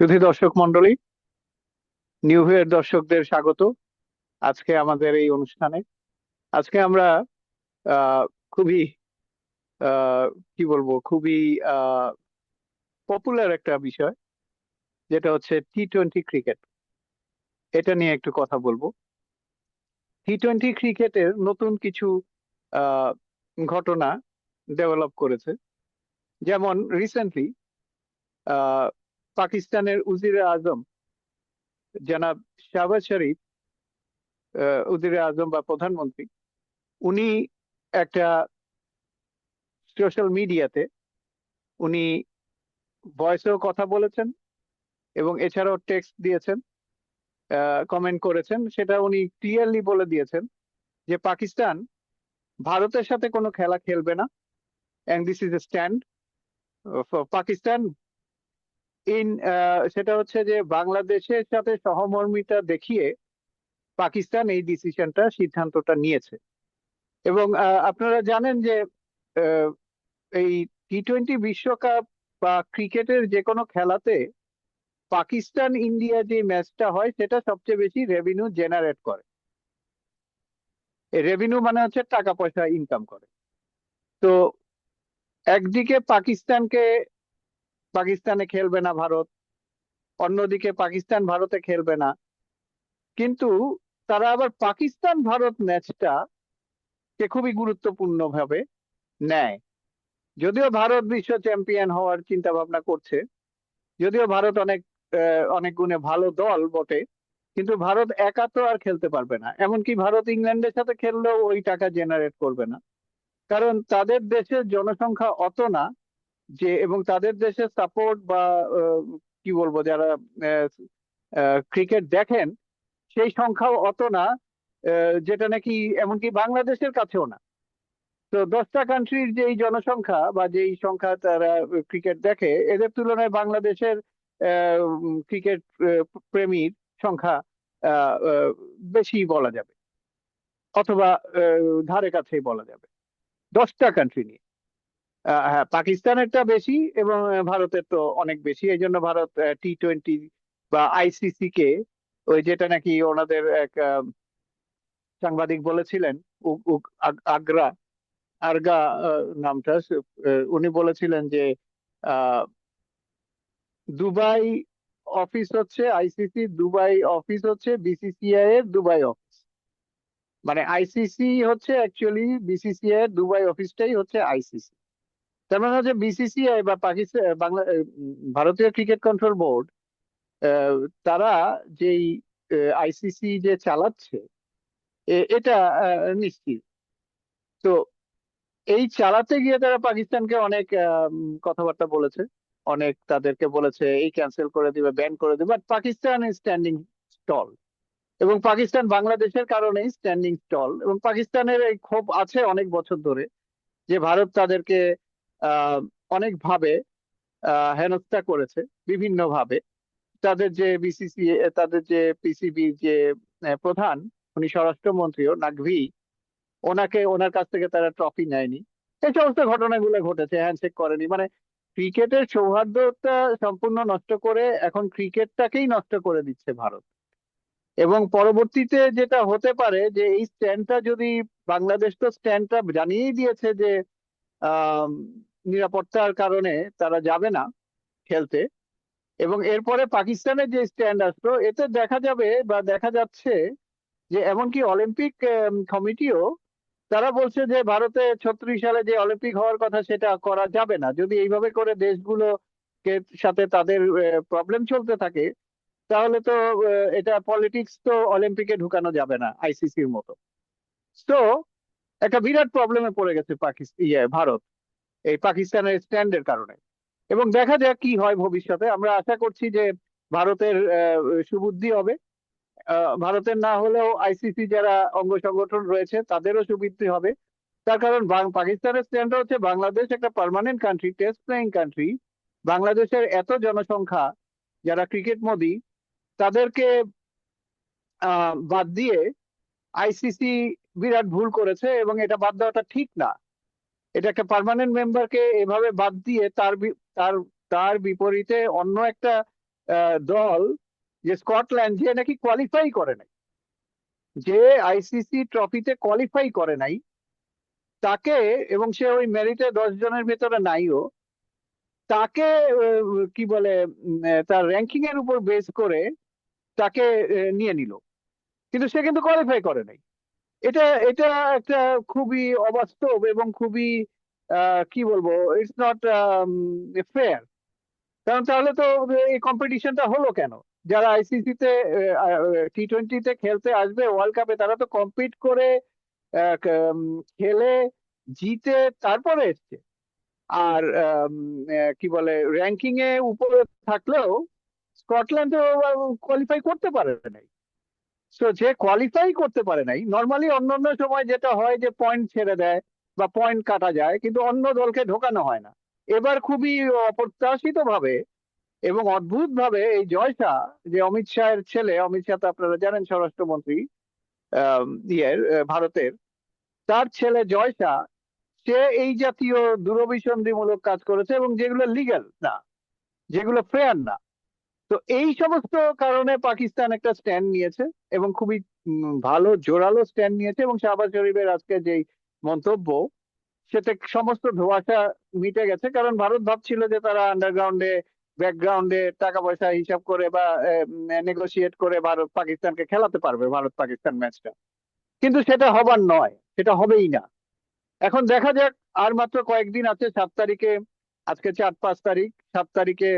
সুধী দর্শক মন্ডলী, নিউ ভিউয়ের দর্শকদের স্বাগত আজকে আমাদের এই অনুষ্ঠানে। আজকে আমরা আহ, খুবই আহ, কি বলবো, খুবই পপুলার একটা বিষয়, যেটা হচ্ছে T20 ক্রিকেট। এটা নিয়ে একটু কথা বলবো। T20 ক্রিকেটের নতুন কিছু আহ, ঘটনা ডেভেলপ করেছে। যেমন রিসেন্টলি পাকিস্তানের উজিরে আজম জনাব শাহবাজ শরীফ, উজিরে আজম বা প্রধানমন্ত্রী, উনি একটা সোশ্যাল মিডিয়াতে উনি ভয়েসেও কথা বলেছেন এবং এছাড়াও টেক্সট দিয়েছেন, কমেন্ট করেছেন। সেটা উনি ক্লিয়ারলি বলে দিয়েছেন যে পাকিস্তান ভারতের সাথে কোনো খেলা খেলবে না, and this is a stand for Pakistan in, সেটা হচ্ছে যে বাংলাদেশের সাথে সহমর্মিতা দেখিয়ে পাকিস্তান এই সিদ্ধান্তটা নিয়েছে। এবং আপনারা জানেন যে আহ, এই T20 বিশ্বকাপ বা ক্রিকেটের যে কোনো খেলাতে পাকিস্তান ইন্ডিয়া যে ম্যাচটা হয় সেটা সবচেয়ে বেশি রেভিনিউ জেনারেট করে। এই রেভিনিউ মানে হচ্ছে টাকা পয়সা ইনকাম করে। তো একদিকে পাকিস্তানে খেলবে না ভারত, অন্যদিকে পাকিস্তান ভারতে খেলবে না, কিন্তু তারা আবার পাকিস্তান ভারত ম্যাচটা কে খুবই গুরুত্বপূর্ণ ভাবে নেয়। যদিও ভারত বিশ্ব চ্যাম্পিয়ন হওয়ার চিন্তা ভাবনা করছে, যদিও ভারত অনেক গুণে ভালো দল বটে, কিন্তু ভারত একা তো আর খেলতে পারবে না। এমনকি ভারত ইংল্যান্ডের সাথে খেললেও ওই টাকা জেনারেট করবে না, কারণ তাদের দেশের জনসংখ্যা অত না যে, এবং তাদের দেশের সাপোর্ট বা কি বলবো, যারা ক্রিকেট দেখেন সেই সংখ্যাও অত না, যেটা নাকি এমনকি বাংলাদেশের কাছেও না। তো 10টা কান্ট্রির যেই জনসংখ্যা বা যেই সংখ্যা তারা ক্রিকেট দেখে, এদের তুলনায় বাংলাদেশের ক্রিকেট প্রেমীর সংখ্যা বেশি বলা যাবে, অথবা ধারে কাছেই বলা যাবে 10টা কান্ট্রি নিয়ে। হ্যাঁ, পাকিস্তানেরটা বেশি এবং ভারতের তো অনেক বেশি। এই জন্য ভারত T20 বা আইসিসি কে, ওই যেটা নাকি ওনাদের এক সাংবাদিক বলেছিলেন, আগ্রা আরগা নামটা, উনি বলেছিলেন যে আহ, দুবাই অফিস হচ্ছে আইসিসি, দুবাই অফিস হচ্ছে বিসিসিআই এর দুবাই অফিস। মানে আইসিসি হচ্ছে অ্যাকচুয়ালি বিসিসিআই এর দুবাই অফিসটাই হচ্ছে আইসিসি। তার মানে হচ্ছে বিসিসিআই বা পাকিস্তান ভারতীয় ক্রিকেট কন্ট্রোল বোর্ড, তারা যেই আইসিসি যে চালাচ্ছে, এটা নিশ্চিত। তো এই চালাতে গিয়ে তারা পাকিস্তানকে অনেক কথাবার্তা বলেছে, অনেক তাদেরকে বলেছে এই ক্যান্সেল করে দিবে, ব্যান করে দিবে, বাট পাকিস্তান স্ট্যান্ডিং স্টল। এবং পাকিস্তান বাংলাদেশের কারণেই স্ট্যান্ডিং স্টল, এবং পাকিস্তানের এই ক্ষোভ আছে অনেক বছর ধরে যে ভারত তাদেরকে আহ অনেকভাবে হেনস্থা করেছে বিভিন্ন ভাবে। তাদের যে পিসিবি যে প্রধান, উনি স্বরাষ্ট্রমন্ত্রীও নাকভি, ওনার কাছ থেকে তারা ট্রফি নেয়নি। এই সমস্ত ঘটনাগুলো ঘটেছে, হ্যান্ডশেক করেনি। মানে ক্রিকেটের সৌহার্দ্যতা সম্পূর্ণ নষ্ট করে এখন ক্রিকেটটাকেই নষ্ট করে দিচ্ছে ভারত। এবং পরবর্তীতে যেটা হতে পারে যে এই স্ট্যান্ডটা যদি, বাংলাদেশ তো স্ট্যান্ডটা জানিয়েই দিয়েছে যে আহ নিরাপত্তার কারণে তারা যাবে না খেলতে, এবং এরপরে পাকিস্তানের যে স্ট্যান্ড আসলো, এতে দেখা যাবে বা দেখা যাচ্ছে যে এমনকি অলিম্পিক কমিটিও তারা বলছে যে ভারতে 36 সালে যে অলিম্পিক হওয়ার কথা সেটা করা যাবে না। যদি এইভাবে করে দেশগুলোকে সাথে তাদের প্রবলেম চলতে থাকে, তাহলে তো এটা পলিটিক্স তো অলিম্পিকে ঢুকানো যাবে না আইসিসির মতো। তো একটা বিরাট প্রবলেমে পড়ে গেছে ভারত এই পাকিস্তানের স্ট্যান্ডের কারণে। এবং দেখা যাক কি হয় ভবিষ্যতে। আমরা আশা করছি যে ভারতের সুবুদ্ধি হবে। ভারতের না হলেও আইসিসি যারা অঙ্গ সংগঠন রয়েছে তাদেরও সুবৃদ্ধি হবে। তার কারণ পাকিস্তানের স্ট্যান্ড হচ্ছে বাংলাদেশ একটা permanent country, test playing country. বাংলাদেশের এত জনসংখ্যা যারা ক্রিকেট মোদি, তাদেরকে বাদ দিয়ে আইসিসি বিরাট ভুল করেছে, এবং এটা বাদ দেওয়াটা ঠিক না। এটা একটা পার্মানেন্ট মেম্বারকে এভাবে বাদ দিয়ে তার তার বিপরীতে অন্য একটা দল, যে স্কটল্যান্ড, যে নাকি কোয়ালিফাই করে নাই, যে আইসিসি ট্রফিতে কোয়ালিফাই করে নাই তাকে, এবং সে ওই মেরিটে 10 জনের ভেতরে নাইও, তাকে কি বলে তার র্যাঙ্কিং এর উপর বেস করে তাকে নিয়ে নিল, কিন্তু সে কিন্তু কোয়ালিফাই করে নাই। এটা এটা একটা খুবই অবাস্তব এবং খুবই কি বলবো, ইটস নট ফেয়ার। কারণ তাহলে তো এই কম্পিটিশনটা হলো কেন? যারা আইসিসি তে T20-তে খেলতে আসবে ওয়ার্ল্ড কাপে, তারা তো কম্পিট করে খেলে জিতে তারপরে এসছে। আর কি বলে, র্যাঙ্কিং এ উপরে থাকলেও স্কটল্যান্ড কোয়ালিফাই করতে পারে নাই। তো যে কোয়ালিফাই করতে পারে নাই, নর্মালি অন্যান্য সময় যেটা হয় যে পয়েন্ট ছেড়ে দেয় বা পয়েন্ট কাটা যায়, কিন্তু অন্য দলকে ঢোকানো হয় না। এবার খুবই অপ্রত্যাশিত ভাবে এবং অদ্ভুত ভাবে এই জয় শাহ, যে অমিত শাহের ছেলে, অমিত শাহ তো আপনারা জানেন স্বরাষ্ট্রমন্ত্রী ভারতের, তার ছেলে জয় শাহ, সে এই জাতীয় দূরভিসন্ধিমূলক কাজ করেছে, এবং যেগুলো লিগ্যাল না, যেগুলো ফেয়ার না। তো এই সমস্ত কারণে পাকিস্তান একটা স্ট্যান্ড নিয়েছে, এবং খুবই ভালো জোরালো স্ট্যান্ড নিয়েছে। এবং শাহবাজ শরীফের আজকে যেই মন্তব্য, সেটা সমস্ত ধোঁয়াশা মিটে গেছে। কারণ ভারত ভাবছিল যে তারা আন্ডারগ্রাউন্ডে, ব্যাকগ্রাউন্ডে টাকা পয়সা হিসাব করে বা নেগোশিয়েট করে ভারত পাকিস্তানকে খেলাতে পারবে, ভারত পাকিস্তান ম্যাচটা। কিন্তু সেটা হবার নয়, সেটা হবেই না। এখন দেখা যাক, আর মাত্র কয়েকদিন আছে। 7 তারিখে, আজকে 4-5 তারিখ, 7 তারিখে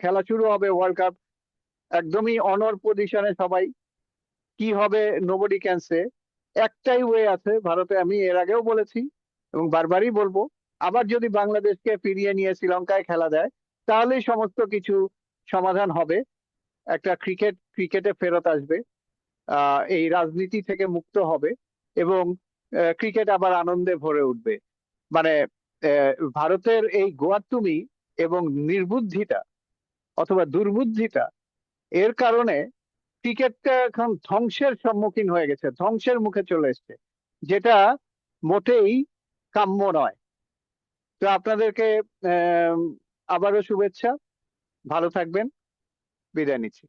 খেলা শুরু হবে ওয়ার্ল্ড কাপ। একদমই অনর পজিশনে সবাই, কি হবে নোবডি ক্যান সে। একটাই ওয়ে আছে ভারতে, আমি এর আগেও বলেছি এবং বারবারই বলবো, আবার যদি বাংলাদেশকে ফিরিয়ে নিয়ে শ্রীলঙ্কায় খেলা দেয়, তাহলেই সমস্ত কিছু সমাধান হবে। একটা ক্রিকেটে ফেরত আসবে, এই রাজনীতি থেকে মুক্ত হবে, এবং ক্রিকেট আবার আনন্দে ভরে উঠবে। মানে ভারতের এই গোয়ার্তুমি এবং নির্বুদ্ধিতা অথবা দুর্বুদ্ধিতা, এর কারণে ক্রিকেটটা এখন ধ্বংসের সম্মুখীন হয়ে গেছে, ধ্বংসের মুখে চলে এসছে, যেটা মোটেই কাম্য নয়। তো আপনাদেরকে আবারও শুভেচ্ছা, ভালো থাকবেন, বিদায় নিচ্ছি।